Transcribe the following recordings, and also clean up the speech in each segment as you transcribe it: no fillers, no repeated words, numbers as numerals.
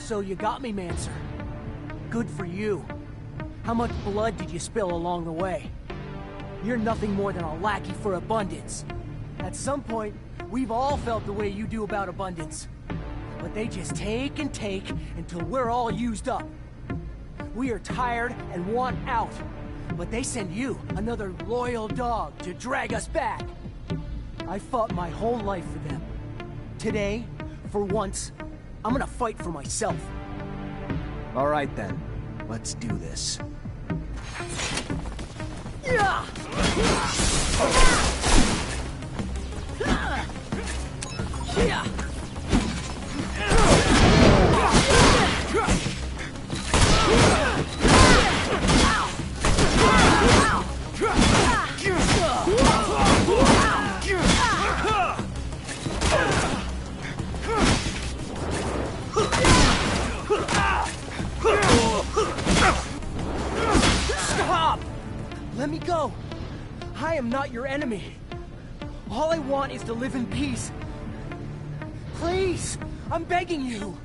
So you got me, Mancer. Good for you. How much blood did you spill along the way? You're nothing more than a lackey for abundance. At some point, we've all felt the way you do about abundance. But they just take and take until we're all used up. We are tired and want out. But they send you, another loyal dog, to drag us back. I fought my whole life for them. Today, for once, I'm gonna fight for myself. All right then, let's do this. Yeah! Stop! Let me go. I am not your enemy. All I want is to live in peace. Please, I'm begging you.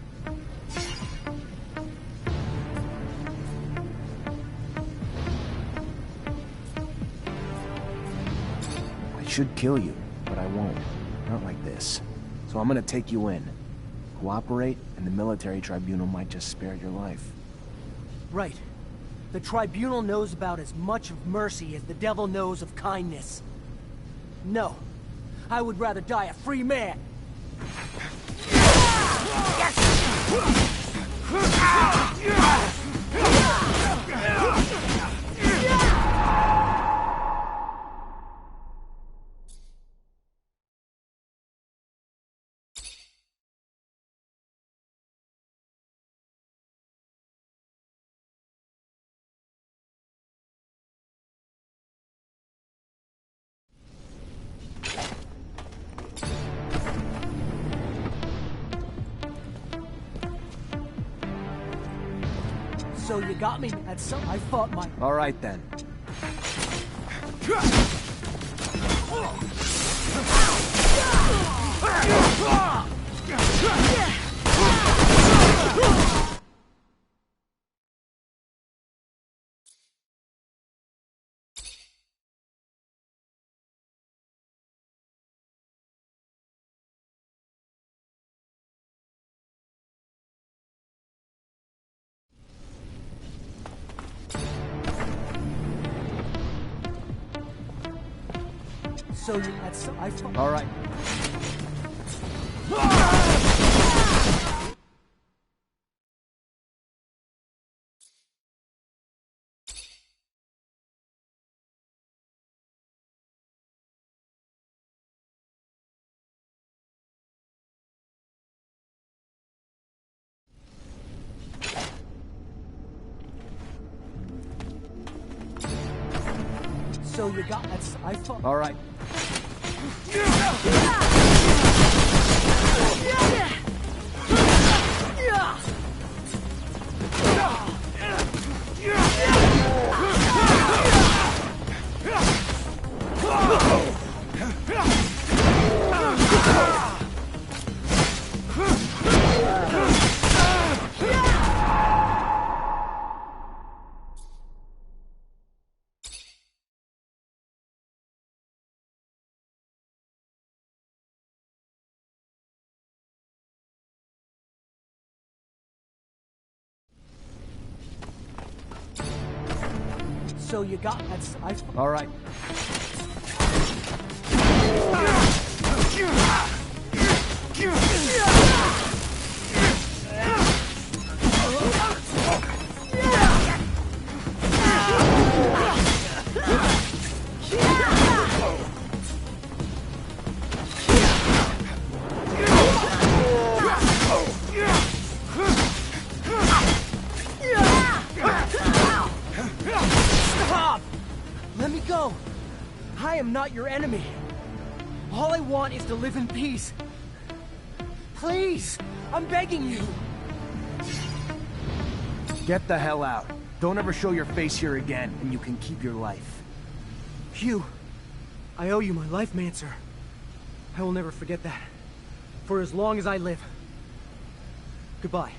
I should kill you, but I won't. Not like this. So I'm gonna take you in. Cooperate, and the military tribunal might just spare your life. Right. The tribunal knows about as much of mercy as the devil knows of kindness. No. I would rather die a free man. So you got me at some... I fought my... All right then. So you... That's... I fought... All right. So you got... That's... I fought... All right. So you got... That's... I... All right. Let me go! I am not your enemy. All I want is to live in peace. Please! I'm begging you! Get the hell out. Don't ever show your face here again, and you can keep your life. Hugh, I owe you my life, Mancer. I will never forget that. For as long as I live. Goodbye.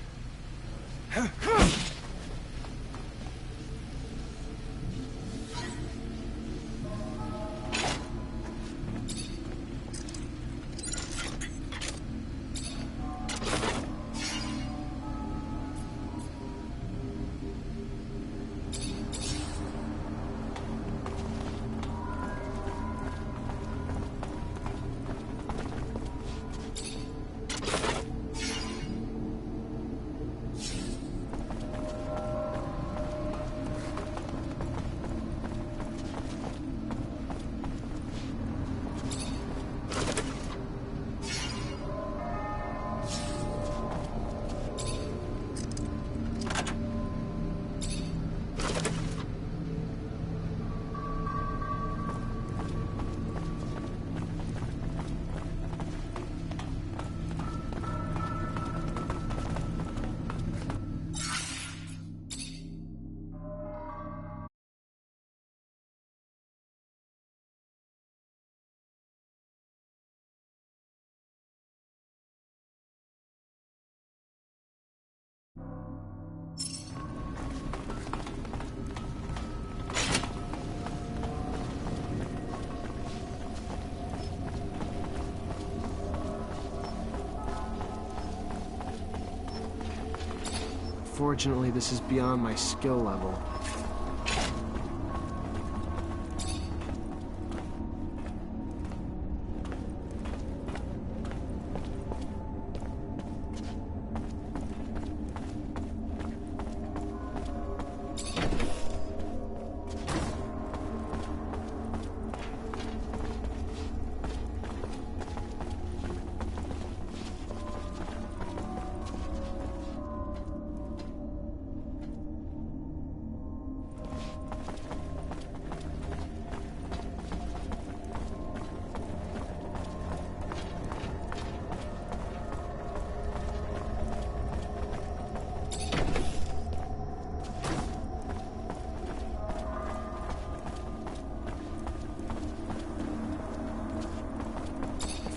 Fortunately, this is beyond my skill level.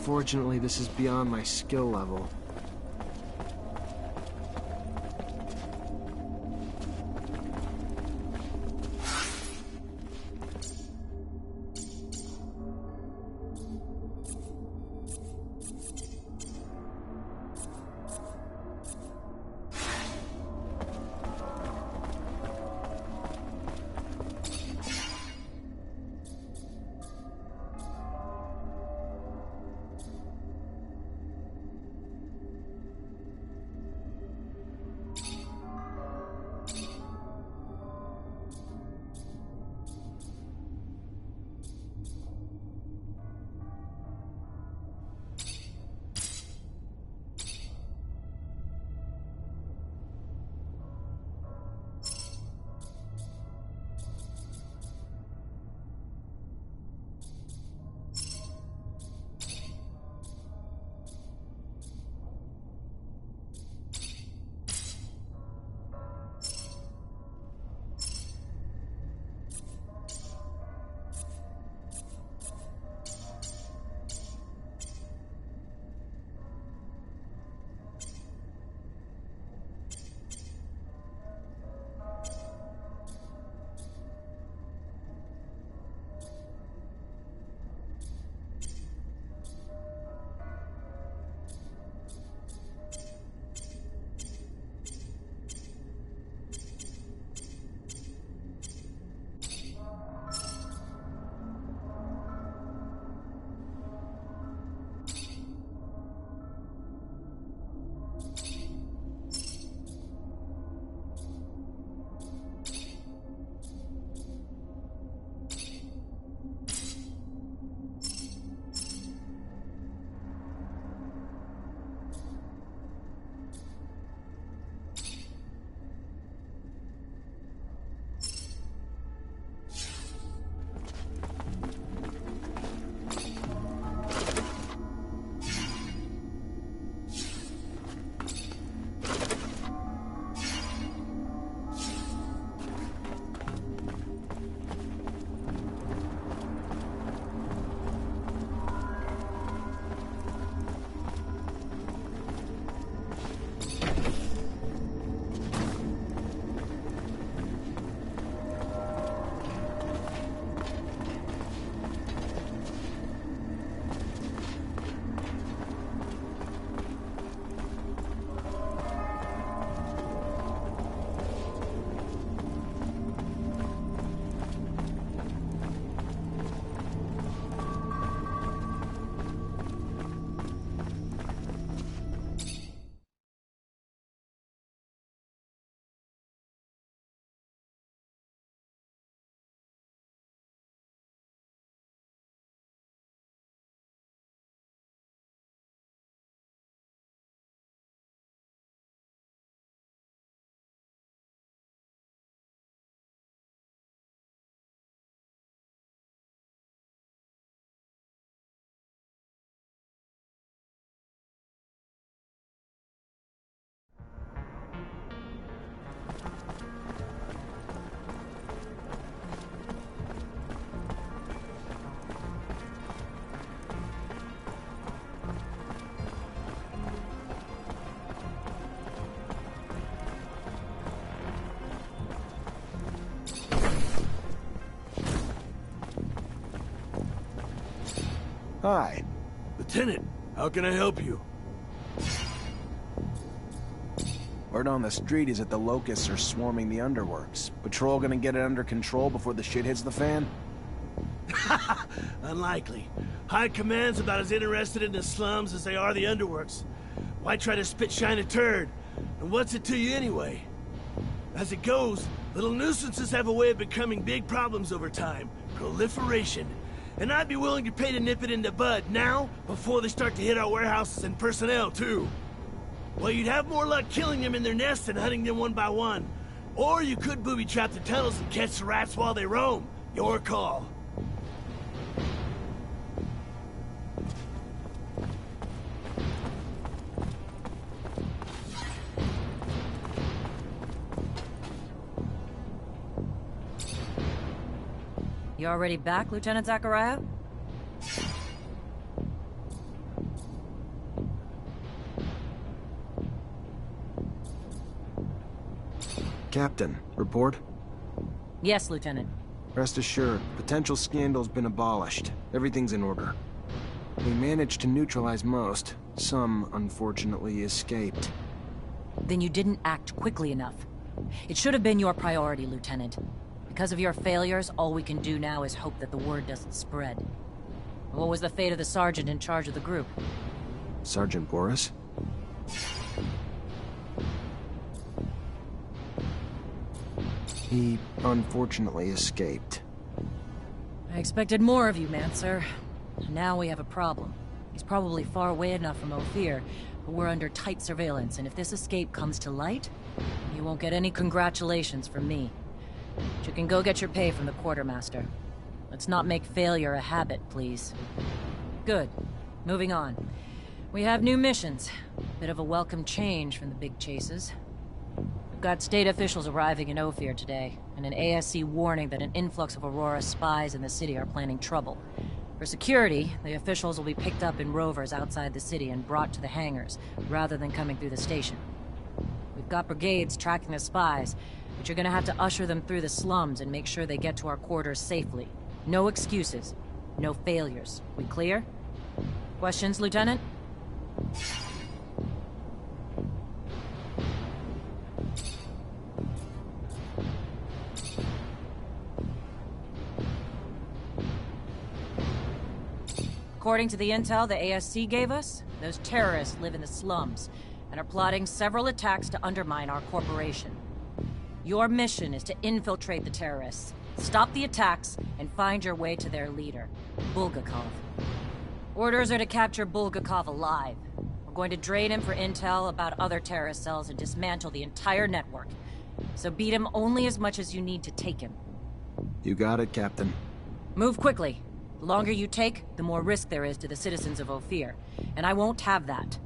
Fortunately, this is beyond my skill level. Hi. Lieutenant, how can I help you? Word on the street is that the locusts are swarming the underworks. Patrol gonna get it under control before the shit hits the fan? Unlikely. High Command's about as interested in the slums as they are the underworks. Why try to spit-shine a turd? And what's it to you anyway? As it goes, little nuisances have a way of becoming big problems over time. Proliferation. And I'd be willing to pay to nip it in the bud now, before they start to hit our warehouses and personnel, too. Well, you'd have more luck killing them in their nests than hunting them one by one. Or you could booby-trap the tunnels and catch the rats while they roam. Your call. You already back, Lieutenant Zachariah? Captain, report? Yes, Lieutenant. Rest assured, potential scandal's been abolished. Everything's in order. We managed to neutralize most. Some, unfortunately, escaped. Then you didn't act quickly enough. It should have been your priority, Lieutenant. Because of your failures, all we can do now is hope that the word doesn't spread. What was the fate of the sergeant in charge of the group? Sergeant Boris? He, unfortunately, escaped. I expected more of you, Manser. Now we have a problem. He's probably far away enough from Ophir, but we're under tight surveillance, and if this escape comes to light, you won't get any congratulations from me. But you can go get your pay from the quartermaster. Let's not make failure a habit, please. Good. Moving on. We have new missions. Bit of a welcome change from the big chases. We've got state officials arriving in Ophir today, and an ASC warning that an influx of Aurora spies in the city are planning trouble. For security, the officials will be picked up in rovers outside the city and brought to the hangars, rather than coming through the station. We've got brigades tracking the spies, but you're gonna have to usher them through the slums and make sure they get to our quarters safely. No excuses. No failures. We clear? Questions, Lieutenant? According to the intel the ASC gave us, those terrorists live in the slums and are plotting several attacks to undermine our corporation. Your mission is to infiltrate the terrorists, stop the attacks, and find your way to their leader, Bulgakov. Orders are to capture Bulgakov alive. We're going to drain him for intel about other terrorist cells and dismantle the entire network. So beat him only as much as you need to take him. You got it, Captain. Move quickly. The longer you take, the more risk there is to the citizens of Ophir. And I won't have that.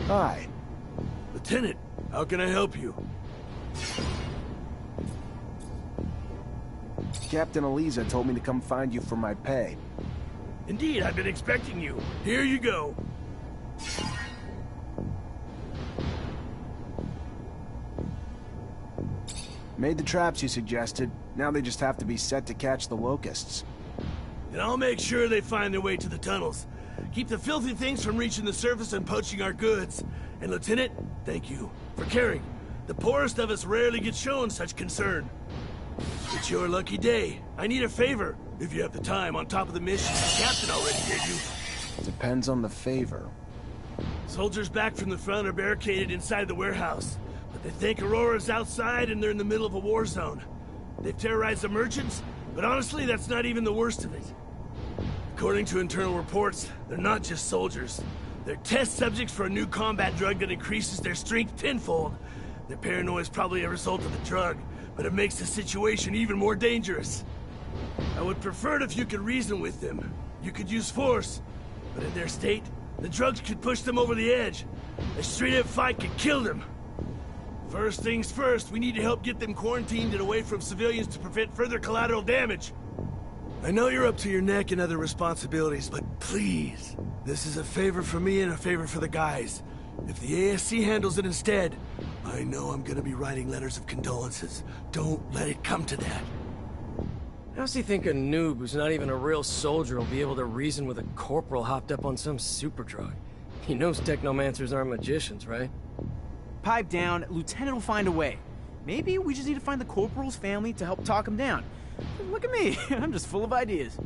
Hi. Lieutenant, how can I help you? Captain Eliza told me to come find you for my pay. Indeed, I've been expecting you. Here you go. Made the traps you suggested. Now they just have to be set to catch the locusts. And I'll make sure they find their way to the tunnels. Keep the filthy things from reaching the surface and poaching our goods. And Lieutenant, thank you for caring. The poorest of us rarely get shown such concern. It's your lucky day. I need a favor, if you have the time, on top of the mission the captain already gave you. Depends on the favor. Soldiers back from the front are barricaded inside the warehouse. But they think Aurora's outside and they're in the middle of a war zone. They've terrorized the merchants, but honestly, that's not even the worst of it. According to internal reports, they're not just soldiers. They're test subjects for a new combat drug that increases their strength tenfold. Their paranoia is probably a result of the drug, but it makes the situation even more dangerous. I would prefer it if you could reason with them. You could use force, but in their state, the drugs could push them over the edge. A straight-up fight could kill them. First things first, we need to help get them quarantined and away from civilians to prevent further collateral damage. I know you're up to your neck in other responsibilities, but please, this is a favor for me and a favor for the guys. If the ASC handles it instead, I know I'm gonna be writing letters of condolences. Don't let it come to that. How's he think a noob who's not even a real soldier will be able to reason with a corporal hopped up on some super drug? He knows technomancers aren't magicians, right? Pipe down, Lieutenant will find a way. Maybe we just need to find the corporal's family to help talk him down. Look at me, I'm just full of ideas.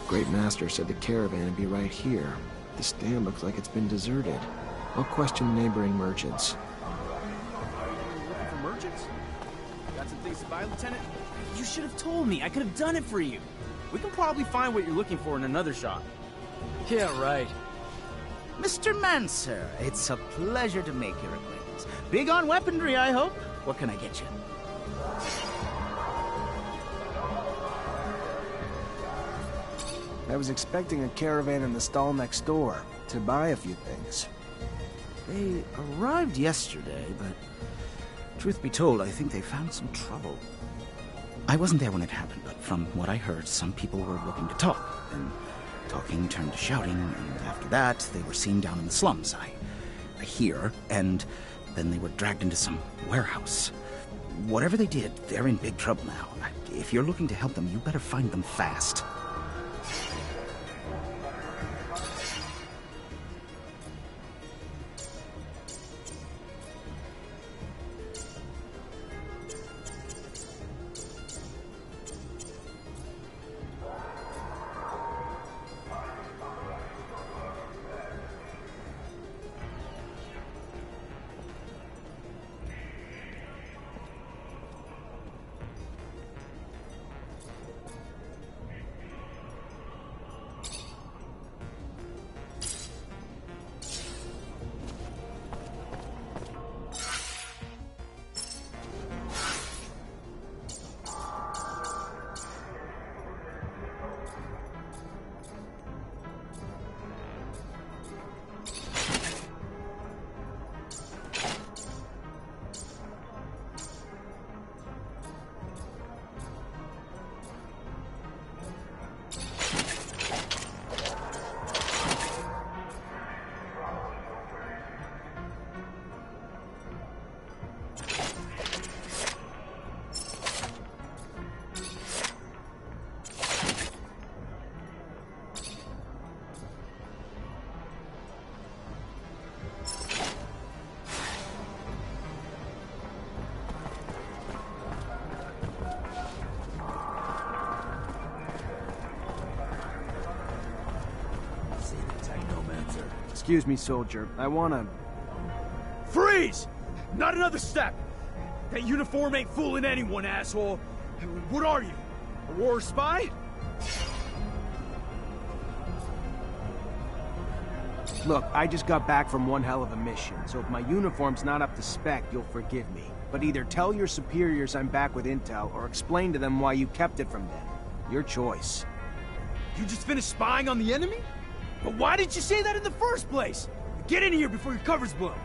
Great Master said the caravan would be right here. The stand looks like it's been deserted. I'll question neighboring merchants. Looking for merchants? Got some things to buy, Lieutenant? You should have told me. I could have done it for you. We can probably find what you're looking for in another shop. Yeah, right. Mr. Manser, it's a pleasure to make your acquaintance. Big on weaponry, I hope? What can I get you? I was expecting a caravan in the stall next door to buy a few things. They arrived yesterday, but truth be told, I think they found some trouble. I wasn't there when it happened, but from what I heard, some people were looking to talk, and talking turned to shouting, and after that, they were seen down in the slums, I hear, and then they were dragged into some warehouse. Whatever they did, they're in big trouble now. If you're looking to help them, you better find them fast. Excuse me, soldier. I wanna... Freeze! Not another step! That uniform ain't fooling anyone, asshole! What are you? A war spy? Look, I just got back from one hell of a mission, so if my uniform's not up to spec, you'll forgive me. But either tell your superiors I'm back with intel, or explain to them why you kept it from them. Your choice. You just finished spying on the enemy? But why didn't you say that in the first place? Get in here before your cover's blown.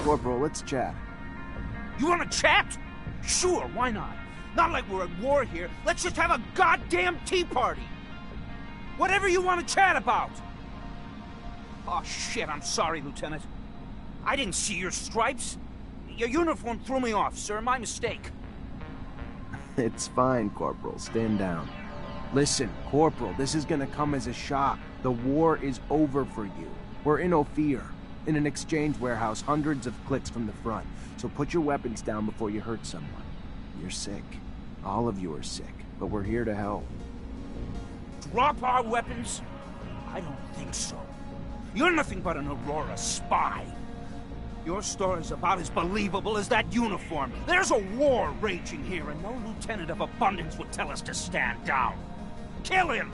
Corporal, let's chat. You wanna chat? Sure, why not? Not like we're at war here. Let's just have a goddamn tea party. Whatever you want to chat about. Oh, shit, I'm sorry, Lieutenant. I didn't see your stripes. Your uniform threw me off, sir. My mistake. It's fine, Corporal. Stand down. Listen, Corporal, this is gonna come as a shock. The war is over for you. We're in Ophir. In an exchange warehouse, hundreds of clicks from the front. So put your weapons down before you hurt someone. You're sick. All of you are sick, but we're here to help. Drop our weapons? I don't think so. You're nothing but an Aurora spy. Your story's about as believable as that uniform. There's a war raging here, and no lieutenant of abundance would tell us to stand down. Kill him!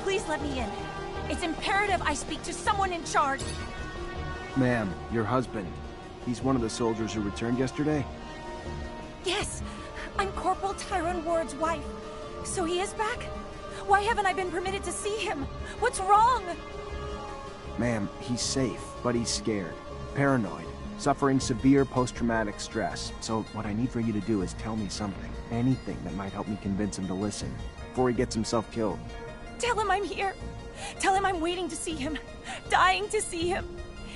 Please let me in. It's imperative I speak to someone in charge. Ma'am, your husband. He's one of the soldiers who returned yesterday? Yes, I'm Corporal Tyrone Ward's wife. So he is back? Why haven't I been permitted to see him? What's wrong? Ma'am, he's safe, but he's scared. Paranoid. Suffering severe post-traumatic stress. So what I need for you to do is tell me something. Anything that might help me convince him to listen. Before he gets himself killed. Tell him I'm here. Tell him I'm waiting to see him. Dying to see him.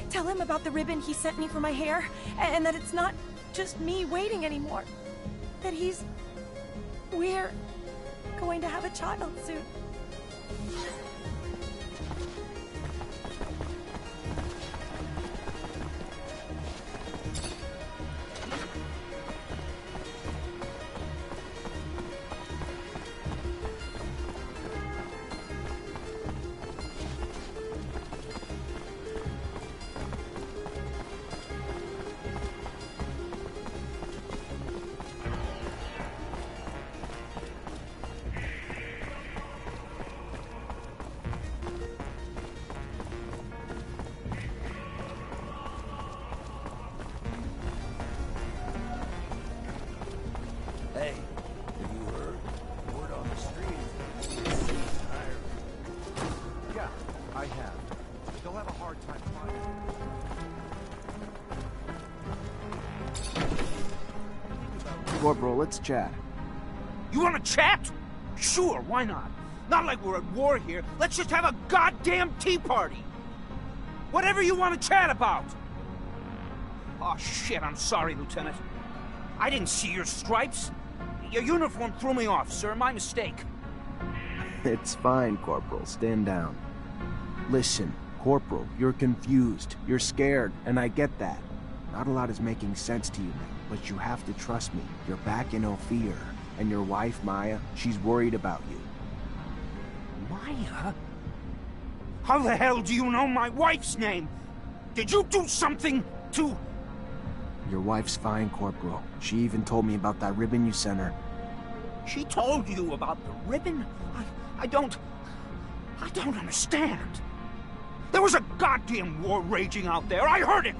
Tell him about the ribbon he sent me for my hair. And that it's not just me waiting anymore. That we're going to have a child soon. Hey, have you heard? Word on the street. Yeah, I have. They'll have a hard time finding. Corporal, let's chat. You wanna chat? Sure, why not? Not like we're at war here. Let's just have a goddamn tea party. Whatever you want to chat about. Oh, shit, I'm sorry, Lieutenant. I didn't see your stripes. Your uniform threw me off, sir. My mistake. It's fine, Corporal. Stand down. Listen, Corporal, you're confused. You're scared, and I get that. Not a lot is making sense to you now, but you have to trust me. You're back in Ophir, and your wife, Maya, she's worried about you. Maya? How the hell do you know my wife's name? Did you do something to... Your wife's fine, Corporal. She even told me about that ribbon you sent her. She told you about the ribbon? I don't understand. There was a goddamn war raging out there. I heard it.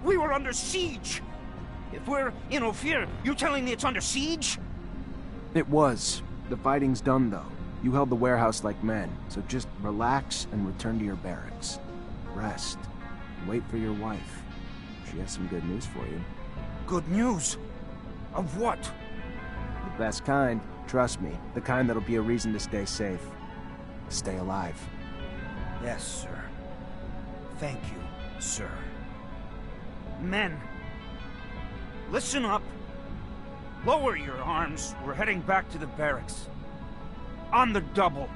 We were under siege. If we're in Ophir, you telling me it's under siege? It was. The fighting's done, though. You held the warehouse like men, so just relax and return to your barracks. Rest. And wait for your wife. She has some good news for you. Good news? Of what? The best kind. Trust me. The kind that'll be a reason to stay safe. Stay alive. Yes, sir. Thank you, sir. Men, listen up. Lower your arms. We're heading back to the barracks. On the double.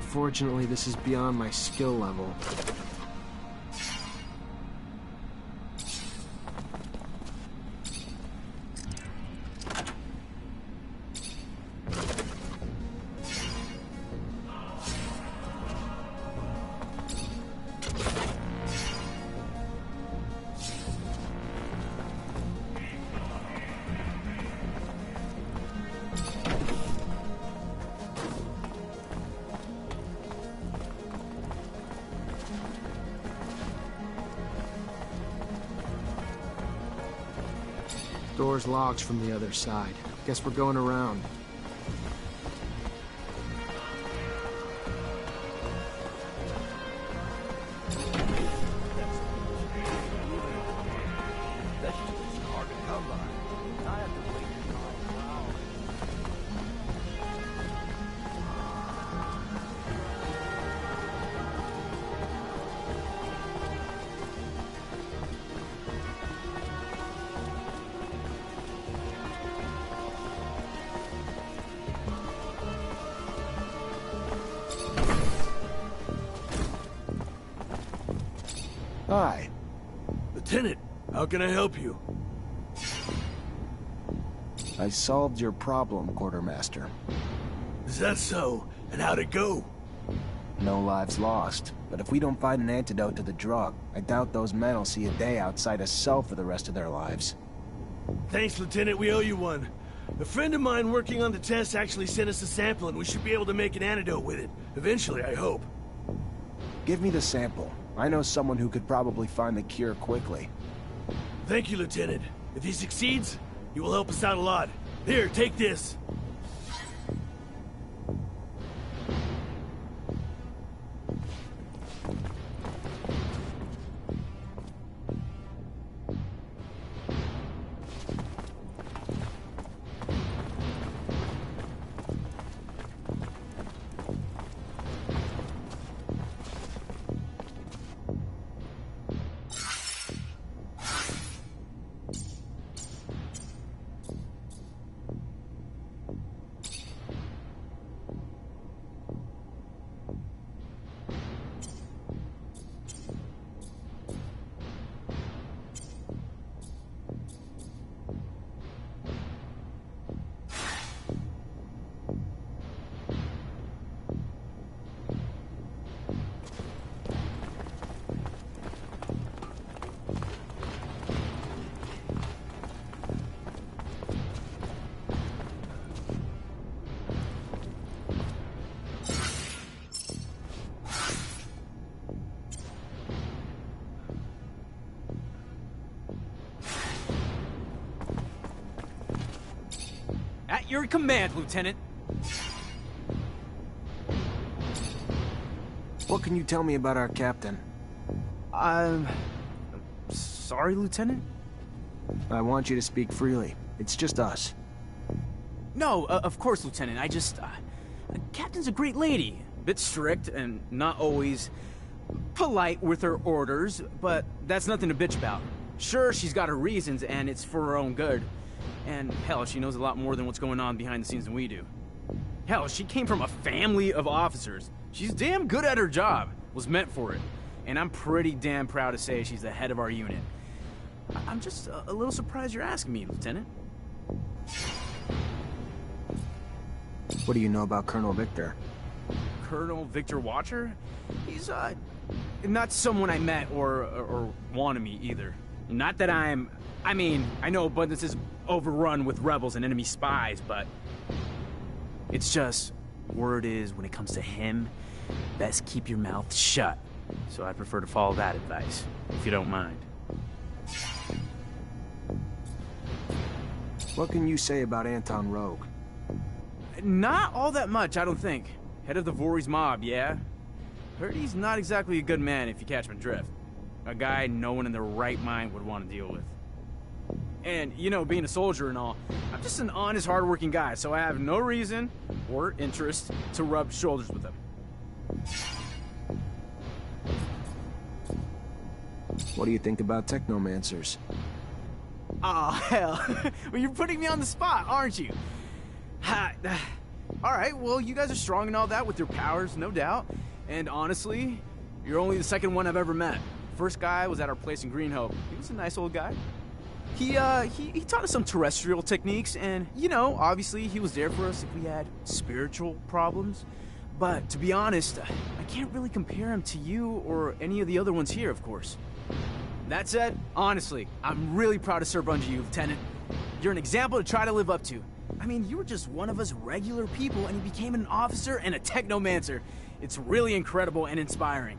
Unfortunately, this is beyond my skill level. Door's locked from the other side. Guess we're going around. Hi. Lieutenant, how can I help you? I solved your problem, Quartermaster. Is that so? And how'd it go? No lives lost. But if we don't find an antidote to the drug, I doubt those men will see a day outside a cell for the rest of their lives. Thanks, Lieutenant. We owe you one. A friend of mine working on the test actually sent us a sample, and we should be able to make an antidote with it. Eventually, I hope. Give me the sample. I know someone who could probably find the cure quickly. Thank you, Lieutenant. If he succeeds, he will help us out a lot. Here, take this. At your command, Lieutenant. What can you tell me about our captain? Sorry, Lieutenant? I want you to speak freely. It's just us. No, of course, Lieutenant. I just... Captain's a great lady. A bit strict and not always polite with her orders, but that's nothing to bitch about. Sure, she's got her reasons, and it's for her own good. And hell, she knows a lot more than what's going on behind the scenes than we do. Hell, she came from a family of officers. She's damn good at her job. Was meant for it. And I'm pretty damn proud to say she's the head of our unit. I'm just a little surprised you're asking me, Lieutenant. What do you know about Colonel Victor? Colonel Victor Watcher? He's, not someone I met or want to meet either. Not that I mean, I know Abundance is overrun with rebels and enemy spies, but it's just, word is, when it comes to him, best keep your mouth shut. So I'd prefer to follow that advice, if you don't mind. What can you say about Anton Rogue? Not all that much, I don't think. Head of the Voorhees mob, yeah? Heard he's not exactly a good man, if you catch my drift. A guy no one in their right mind would want to deal with. And, you know, being a soldier and all, I'm just an honest, hardworking guy, so I have no reason or interest to rub shoulders with him. What do you think about technomancers? Aw, hell. Well, you're putting me on the spot, aren't you? Alright, well, you guys are strong and all that with your powers, no doubt. And honestly, you're only the second one I've ever met. First guy was at our place in Green Hope. He was a nice old guy. He taught us some terrestrial techniques, and, you know, obviously he was there for us if we had spiritual problems. But, to be honest, I can't really compare him to you or any of the other ones here, of course. That said, honestly, I'm really proud to serve under you, Lieutenant. You're an example to try to live up to. I mean, you were just one of us regular people, and you became an officer and a technomancer. It's really incredible and inspiring.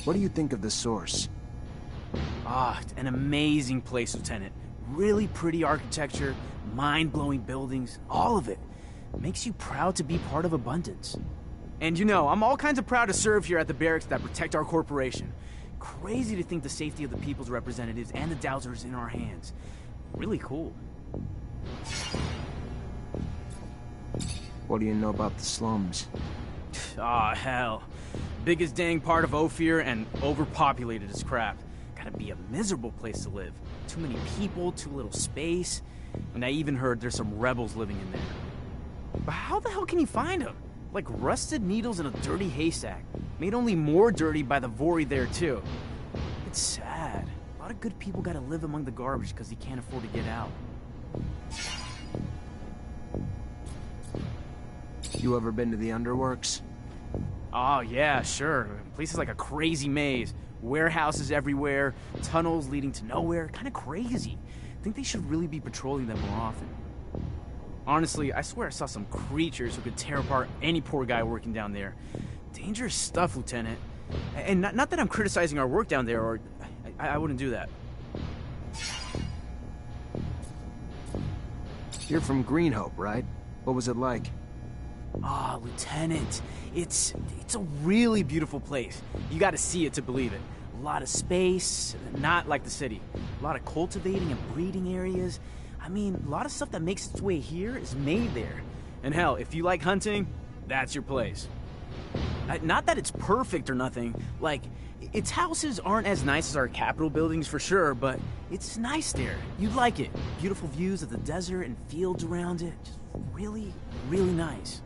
What do you think of the Source? Ah, an amazing place, Lieutenant. Really pretty architecture, mind-blowing buildings, all of it. Makes you proud to be part of Abundance. And you know, I'm all kinds of proud to serve here at the barracks that protect our corporation. Crazy to think the safety of the people's representatives and the Dowsers in our hands. Really cool. What do you know about the slums? Aw, hell. Biggest dang part of Ophir and overpopulated as crap. Gotta be a miserable place to live. Too many people, too little space. And I even heard there's some rebels living in there. But how the hell can you find them? Like rusted needles in a dirty haystack. Made only more dirty by the Vori there, too. It's sad. A lot of good people gotta live among the garbage because they can't afford to get out. You ever been to the underworks? Oh, yeah, sure. Place is like a crazy maze. Warehouses everywhere, tunnels leading to nowhere. Kind of crazy. I think they should really be patrolling them more often. Honestly, I swear I saw some creatures who could tear apart any poor guy working down there. Dangerous stuff, Lieutenant. And not that I'm criticizing our work down there, or I wouldn't do that. You're from Greenhope, right? What was it like? Ah, Lieutenant, it's a really beautiful place. You gotta see it to believe it. A lot of space, not like the city. A lot of cultivating and breeding areas. I mean, a lot of stuff that makes its way here is made there. And hell, if you like hunting, that's your place. Not that it's perfect or nothing. Like, its houses aren't as nice as our Capitol buildings for sure, but it's nice there. You'd like it. Beautiful views of the desert and fields around it. Just really, really nice.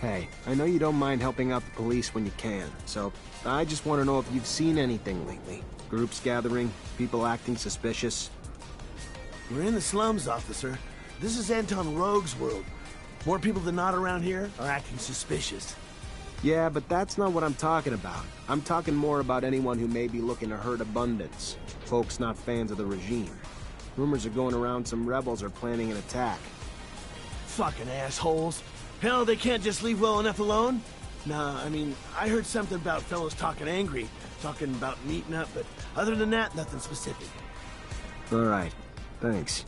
Hey, I know you don't mind helping out the police when you can, so I just want to know if you've seen anything lately. Groups gathering, people acting suspicious. We're in the slums, officer. This is Anton Rogue's world. More people than not around here are acting suspicious. Yeah, but that's not what I'm talking about. I'm talking more about anyone who may be looking to hurt Abundance. Folks not fans of the regime. Rumors are going around some rebels are planning an attack. Fucking assholes. Hell, they can't just leave well enough alone. Nah, I mean, I heard something about fellows talking angry, talking about meeting up, but other than that, nothing specific. All right. Thanks.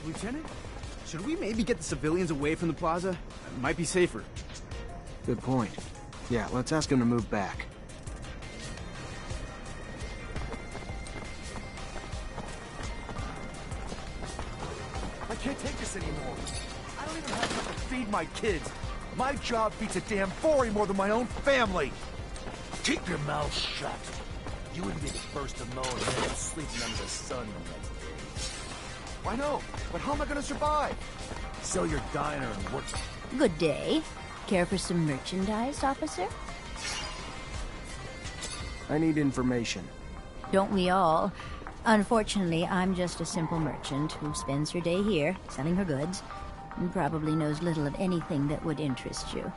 Lieutenant, should we maybe get the civilians away from the plaza? It might be safer. Good point. Yeah, let's ask him to move back. I can't take this anymore. I don't even have enough to feed my kids. My job beats a damn 40 more than my own family. Keep your mouth shut. You wouldn't be the first to moan and end up sleeping under the sun the next day. I know, but how am I gonna survive? Sell your diner and work. Good day. Care for some merchandise, officer? I need information. Don't we all? Unfortunately, I'm just a simple merchant who spends her day here, selling her goods, and probably knows little of anything that would interest you.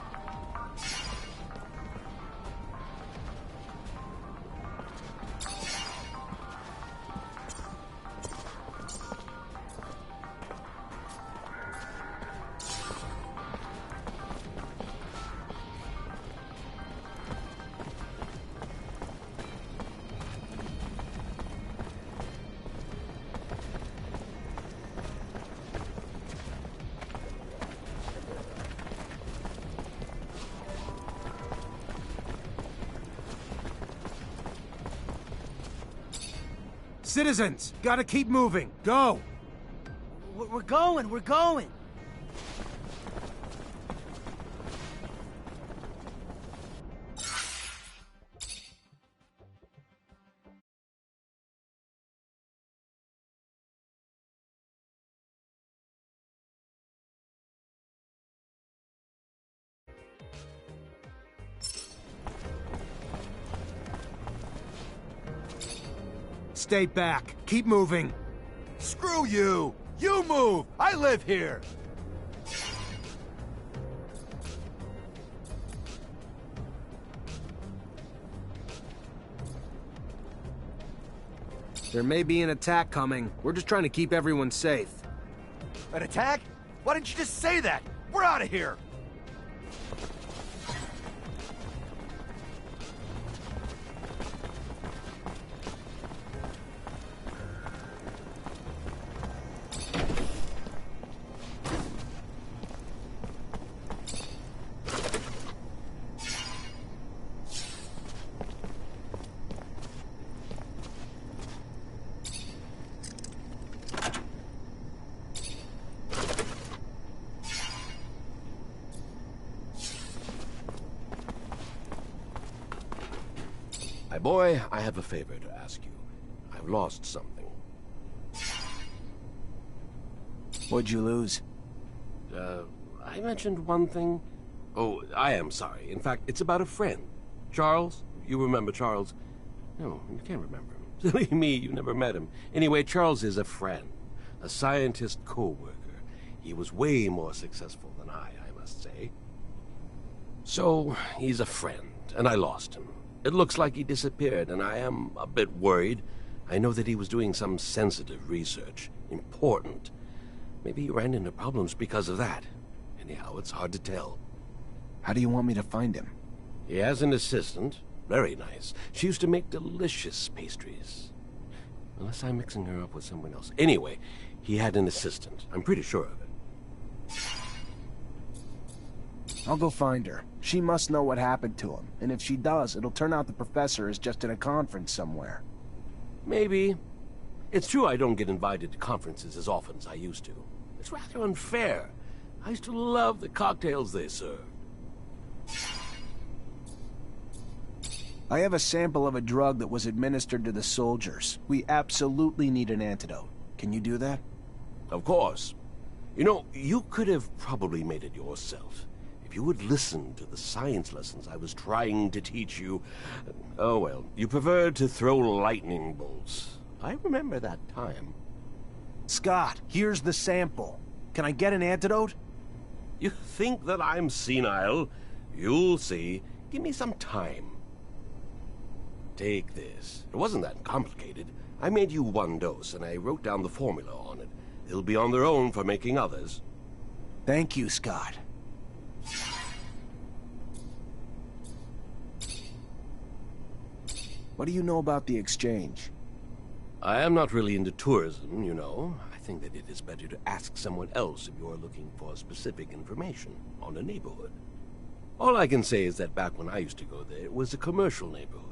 Citizens, gotta keep moving. Go! We're going. Stay back. Keep moving. Screw you! You move! I live here! There may be an attack coming. We're just trying to keep everyone safe. An attack? Why didn't you just say that? We're out of here! My boy, I have a favor to ask you. I've lost something. What'd you lose? I mentioned one thing. Oh, I am sorry. In fact, it's about a friend. Charles? You remember Charles? No, you can't remember him. Silly me, you never met him. Anyway, Charles is a friend. A scientist co-worker. He was way more successful than I must say. So, he's a friend, and I lost him. It looks like he disappeared, and I am a bit worried. I know that he was doing some sensitive research. Important. Maybe he ran into problems because of that. Anyhow, it's hard to tell. How do you want me to find him? He has an assistant. Very nice. She used to make delicious pastries. Unless I'm mixing her up with someone else. Anyway, he had an assistant. I'm pretty sure of it. I'll go find her. She must know what happened to him, and if she does, it'll turn out the professor is just at a conference somewhere. Maybe. It's true I don't get invited to conferences as often as I used to. It's rather unfair. I used to love the cocktails they served. I have a sample of a drug that was administered to the soldiers. We absolutely need an antidote. Can you do that? Of course. You know, you could have probably made it yourself. If you would listen to the science lessons I was trying to teach you... Oh, well, you preferred to throw lightning bolts. I remember that time. Scott, here's the sample. Can I get an antidote? You think that I'm senile? You'll see. Give me some time. take this. It wasn't that complicated. I made you one dose, and I wrote down the formula on it. They'll be on their own for making others. Thank you, Scott. What do you know about the exchange? I am not really into tourism, you know. I think that it is better to ask someone else if you are looking for specific information on a neighborhood. All I can say is that back when I used to go there, it was a commercial neighborhood.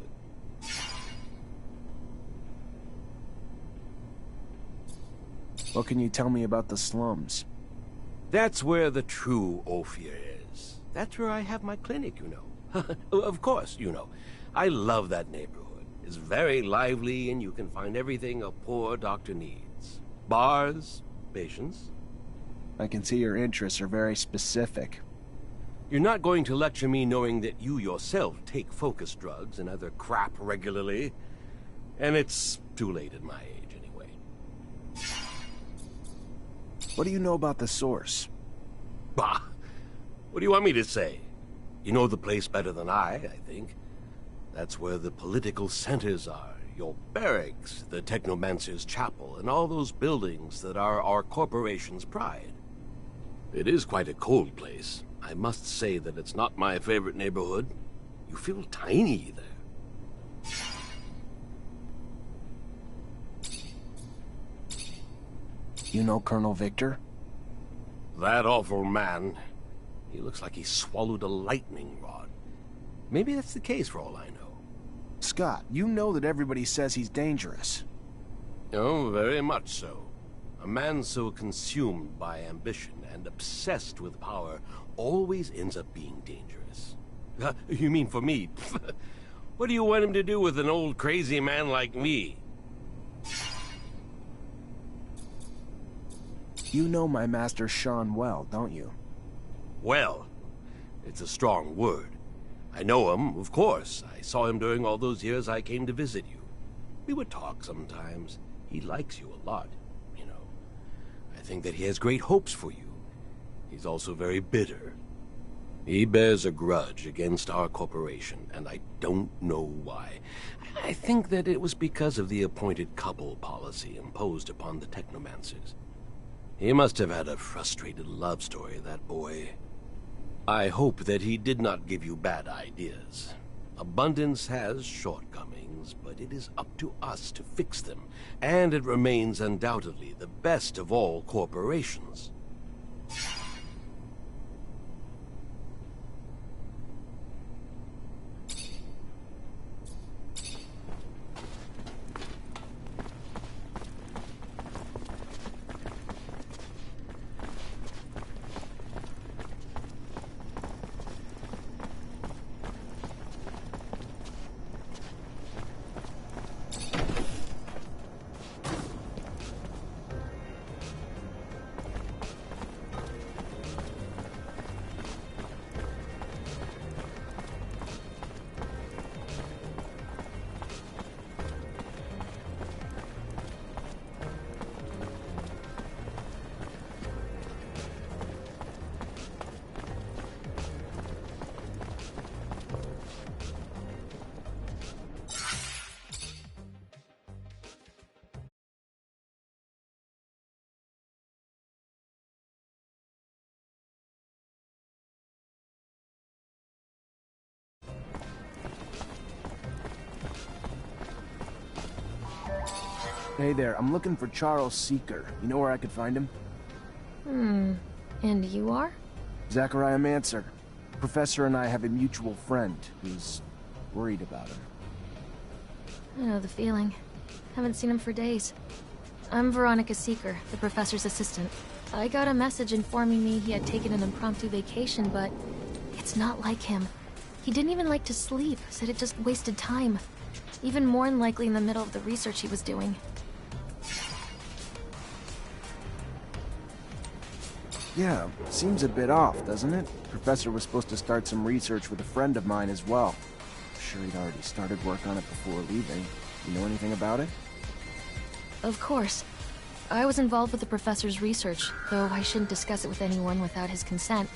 What can you tell me about the slums? That's where the true Ophir is. That's where I have my clinic, you know. Of course, you know. I love that neighborhood. It's very lively, and you can find everything a poor doctor needs. Bars, patients. I can see your interests are very specific. You're not going to lecture me knowing that you yourself take focus drugs and other crap regularly. And it's too late at my age, anyway. What do you know about the source? Bah! What do you want me to say? You know the place better than I think. That's where the political centers are. Your barracks, the Technomancer's chapel, and all those buildings that are our corporation's pride. It is quite a cold place. I must say that it's not my favorite neighborhood. You feel tiny there. You know Colonel Victor? That awful man. He looks like he swallowed a lightning rod. Maybe that's the case for all I know. Scott, you know that everybody says he's dangerous. Oh, very much so. A man so consumed by ambition and obsessed with power always ends up being dangerous. You mean for me? What do you want him to do with an old crazy man like me? You know my master Sean well, don't you? Well, it's a strong word. I know him, of course. I saw him during all those years I came to visit you. We would talk sometimes. He likes you a lot, you know. I think that he has great hopes for you. He's also very bitter. He bears a grudge against our corporation, and I don't know why. I think that it was because of the appointed couple policy imposed upon the Technomancers. He must have had a frustrated love story, that boy. I hope that he did not give you bad ideas. Abundance has shortcomings, but it is up to us to fix them, and it remains undoubtedly the best of all corporations. Hey there, I'm looking for Charles Seeker. You know where I could find him? And you are? Zachariah Manser. Professor and I have a mutual friend who's worried about him. I know the feeling. Haven't seen him for days. I'm Veronica Seeker, the professor's assistant. I got a message informing me he had taken an impromptu vacation, but it's not like him. He didn't even like to sleep, said it just wasted time. Even more unlikely in the middle of the research he was doing. Yeah, seems a bit off, doesn't it? Professor was supposed to start some research with a friend of mine as well. I'm sure he'd already started work on it before leaving. You know anything about it? Of course. I was involved with the professor's research, though I shouldn't discuss it with anyone without his consent.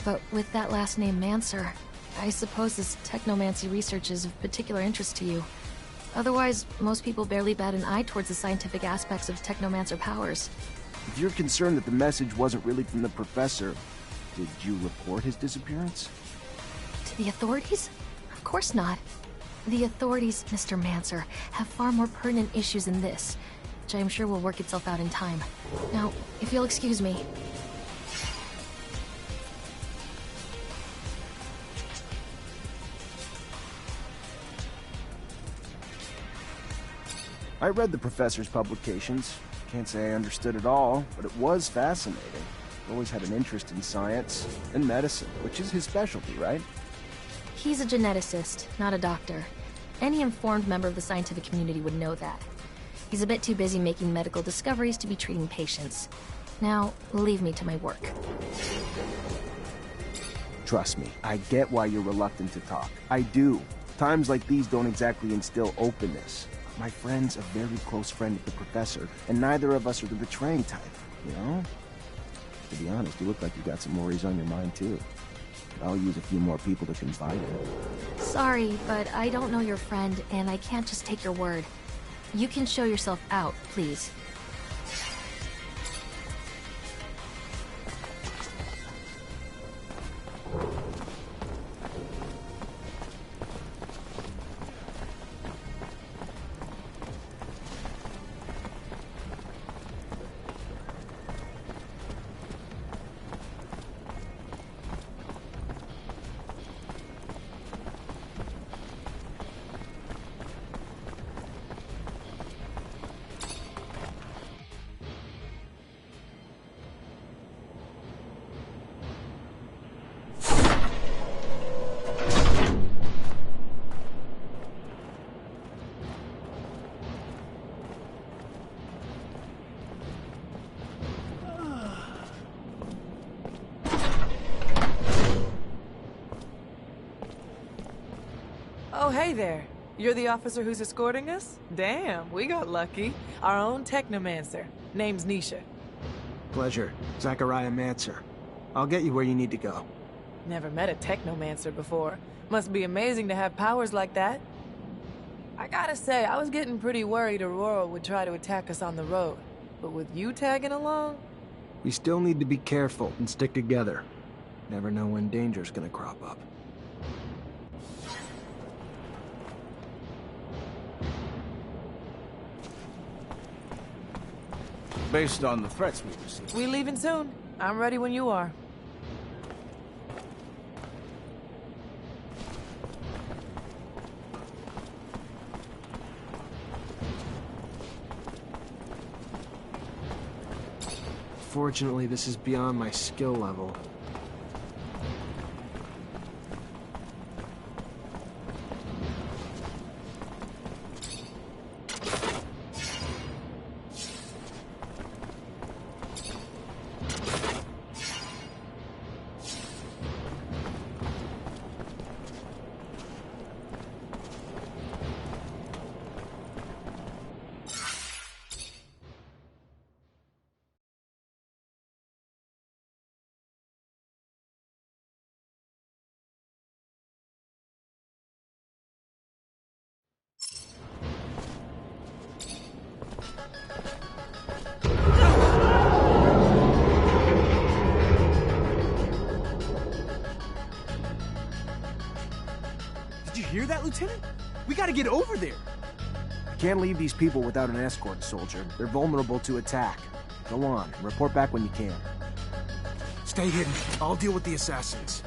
But with that last name, Manser, I suppose this technomancy research is of particular interest to you. Otherwise, most people barely bat an eye towards the scientific aspects of technomancer powers. If you're concerned that the message wasn't really from the professor, did you report his disappearance? To the authorities? Of course not. The authorities, Mr. Mancer, have far more pertinent issues than this, which I'm sure will work itself out in time. Now, if you'll excuse me. I read the professor's publications. Can't say I understood it all, but it was fascinating. Always had an interest in science and medicine, which is his specialty, right? He's a geneticist, not a doctor. Any informed member of the scientific community would know that. He's a bit too busy making medical discoveries to be treating patients. Now, leave me to my work. Trust me, I get why you're reluctant to talk. I do. Times like these don't exactly instill openness. My friend's a very close friend of the professor, and neither of us are the betraying type, you know? To be honest, you look like you got some worries on your mind, too. I'll use a few more people to confide in. Sorry, but I don't know your friend, and I can't just take your word. You can show yourself out, please. Oh, hey there. You're the officer who's escorting us? Damn, we got lucky. Our own technomancer. Name's Nisha. Pleasure. Zachariah Mancer. I'll get you where you need to go. Never met a technomancer before. Must be amazing to have powers like that. I gotta say, I was getting pretty worried Aurora would try to attack us on the road. But with you tagging along? We still need to be careful and stick together. Never know when danger's gonna crop up. Based on the threats we received. We leaving soon. I'm ready when you are. Fortunately, this is beyond my skill level. Did you hear that, Lieutenant? We gotta get over there. I can't leave these people without an escort, soldier. They're vulnerable to attack. Go on, report back when you can. Stay hidden. I'll deal with the assassins.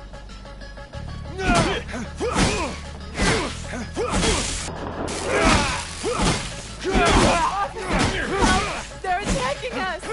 They're attacking us!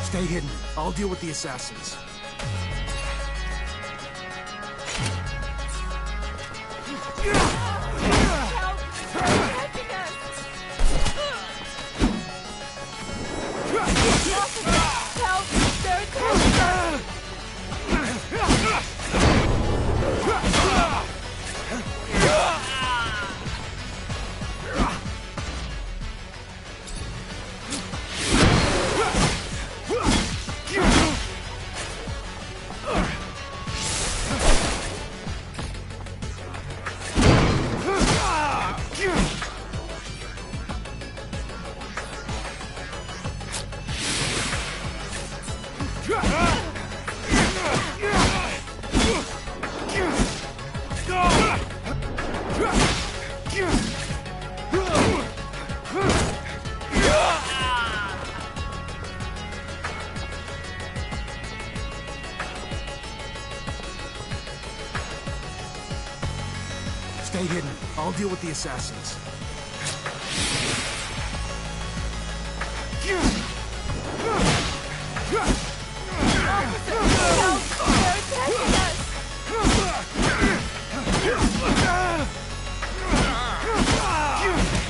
Stay hidden. I'll deal with the assassins. Stay hidden. I'll deal with the assassins.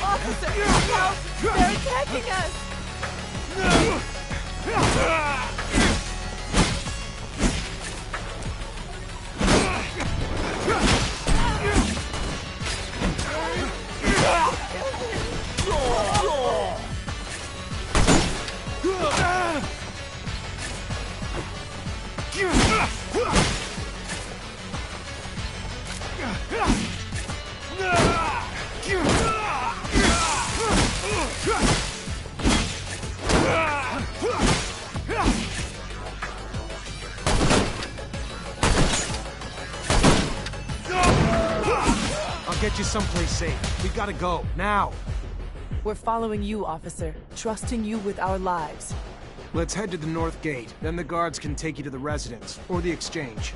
Officer, help! They're attacking us! I'll get you someplace safe. We gotta go, now. We're following you, officer, trusting you with our lives. Let's head to the north gate, then the guards can take you to the residence, or the exchange.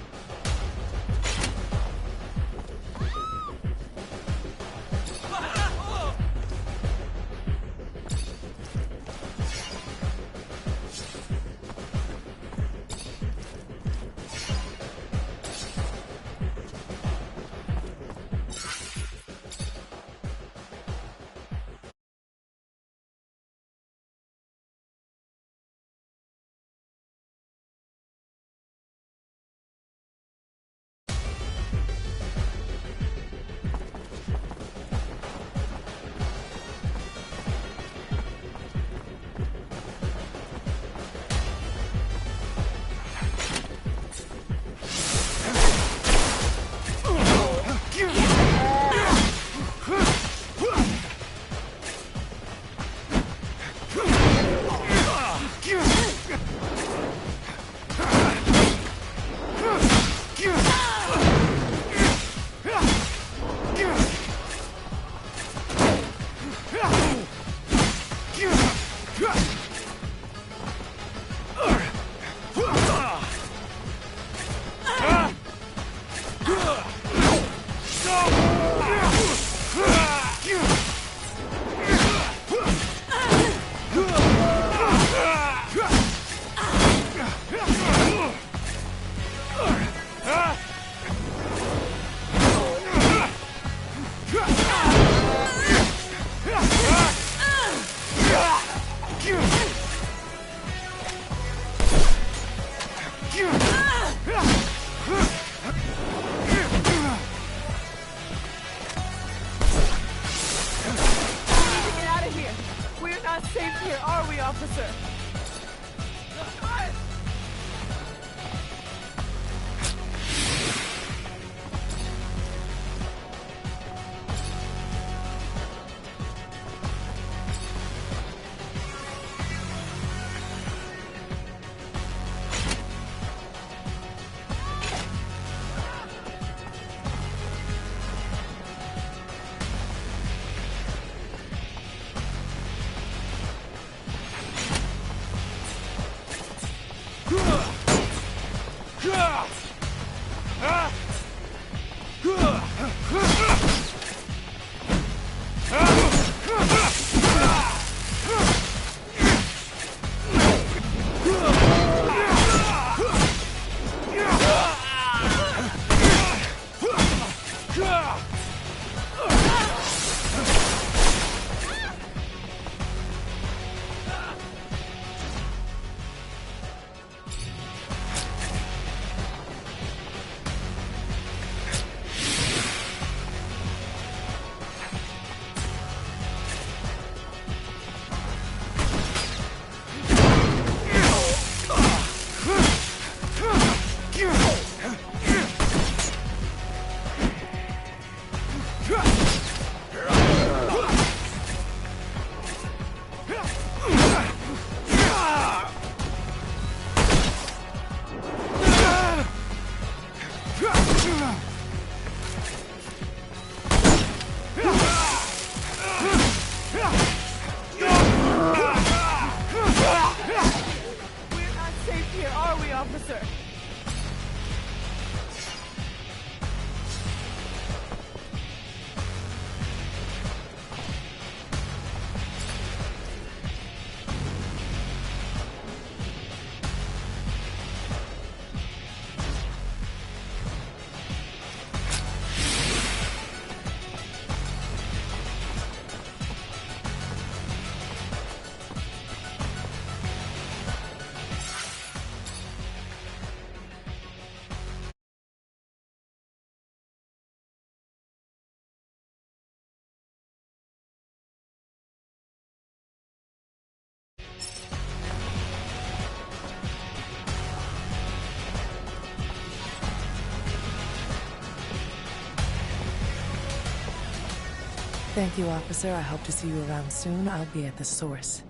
Thank you, officer. I hope to see you around soon. I'll be at the source.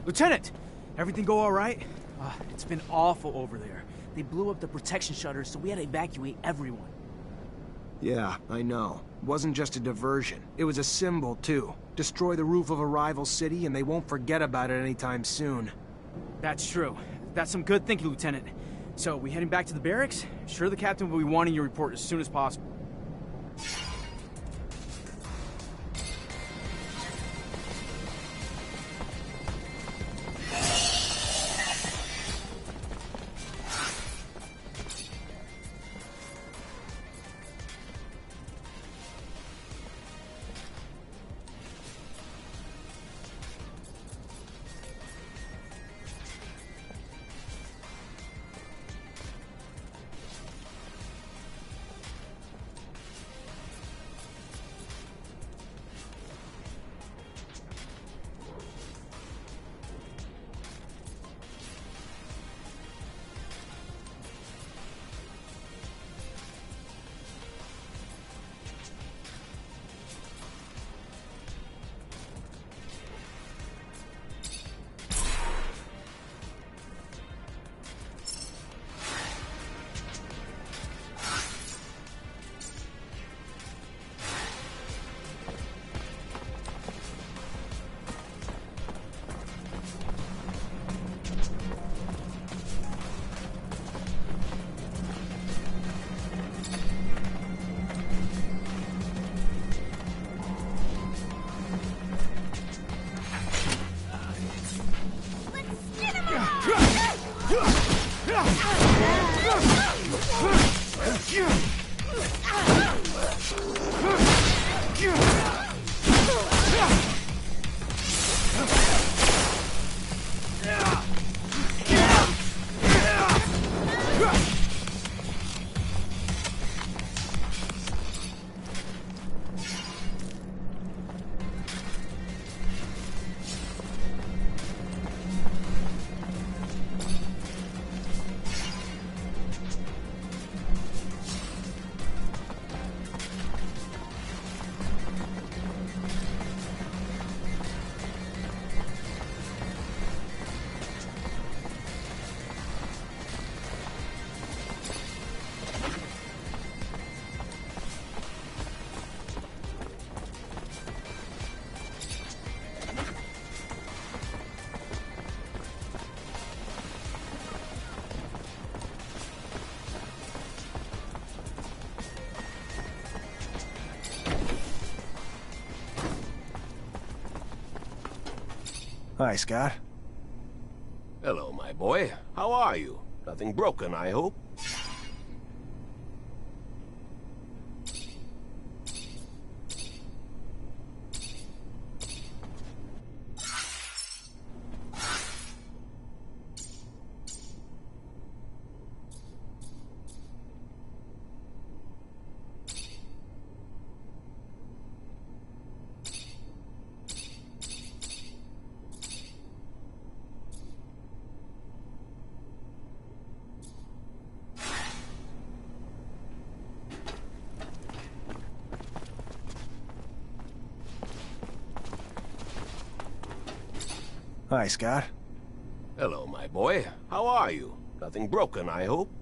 Lieutenant! Everything go all right? It's been awful over there. They blew up the protection shutters, so we had to evacuate everyone. Yeah, I know. It wasn't just a diversion. It was a symbol, too. Destroy the roof of a rival city, and they won't forget about it anytime soon. That's true. That's some good thinking, Lieutenant. So, we heading back to the barracks? Sure, the captain will be wanting your report as soon as possible. Hi, Scott. Hello, my boy. How are you? Nothing broken, I hope? Hi, Scott. Hello, my boy. How are you? Nothing broken, I hope?